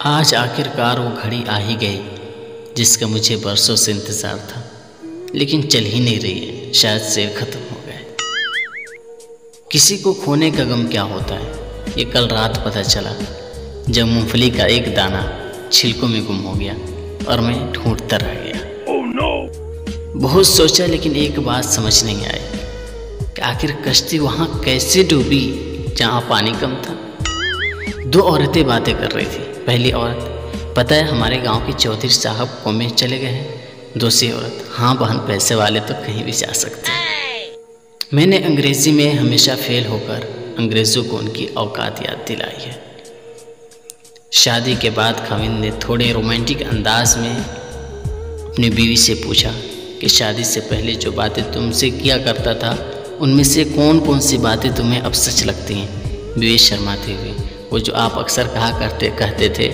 आज आखिरकार वो घड़ी आ ही गई जिसका मुझे बरसों से इंतज़ार था, लेकिन चल ही नहीं रही है। शायद शेर ख़त्म हो गए। किसी को खोने का गम क्या होता है, ये कल रात पता चला जब मूंगफली का एक दाना छिलकों में गुम हो गया और मैं ढूंढता रह गया। Oh, no! बहुत सोचा, लेकिन एक बात समझ नहीं आई कि आखिर कश्ती वहाँ कैसे डूबी जहाँ पानी कम था। दो औरतें बातें कर रही थी। पहली औरत, पता है हमारे गांव के चौधरी साहब कौमे चले गए हैं। दूसरी औरत, हाँ बहन, पैसे वाले तो कहीं भी जा सकते हैं। मैंने अंग्रेज़ी में हमेशा फेल होकर अंग्रेज़ों को उनकी औकात याद दिलाई है। शादी के बाद खाविंद ने थोड़े रोमांटिक अंदाज में अपनी बीवी से पूछा कि शादी से पहले जो बातें तुमसे किया करता था उनमें से कौन कौन सी बातें तुम्हें अब सच लगती हैं। बीवी शर्माते हुए, वो जो आप अक्सर कहते थे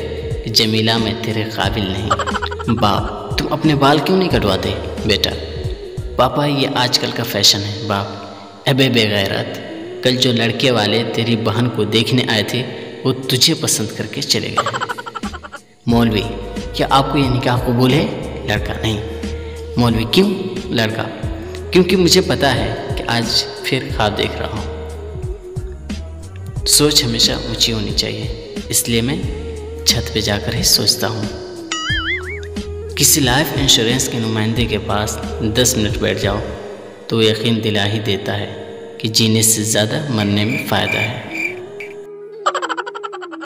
कि जमीला मैं तेरे काबिल नहीं। बाप, तुम अपने बाल क्यों नहीं कटवाते? बेटा, पापा ये आजकल का फैशन है। बाप, अबे बेगैरत, कल जो लड़के वाले तेरी बहन को देखने आए थे वो तुझे पसंद करके चले गए। मौलवी, क्या आपको ये निकाह कबूल है? लड़का, नहीं। मौलवी, क्यों? लड़का, क्योंकि मुझे पता है कि आज फिर ख्वाब देख रहा हूँ। सोच हमेशा ऊंची होनी चाहिए, इसलिए मैं छत पे जाकर ही सोचता हूँ। किसी लाइफ इंश्योरेंस के नुमाइंदे के पास 10 मिनट बैठ जाओ तो यकीन दिला ही देता है कि जीने से ज़्यादा मरने में फ़ायदा है।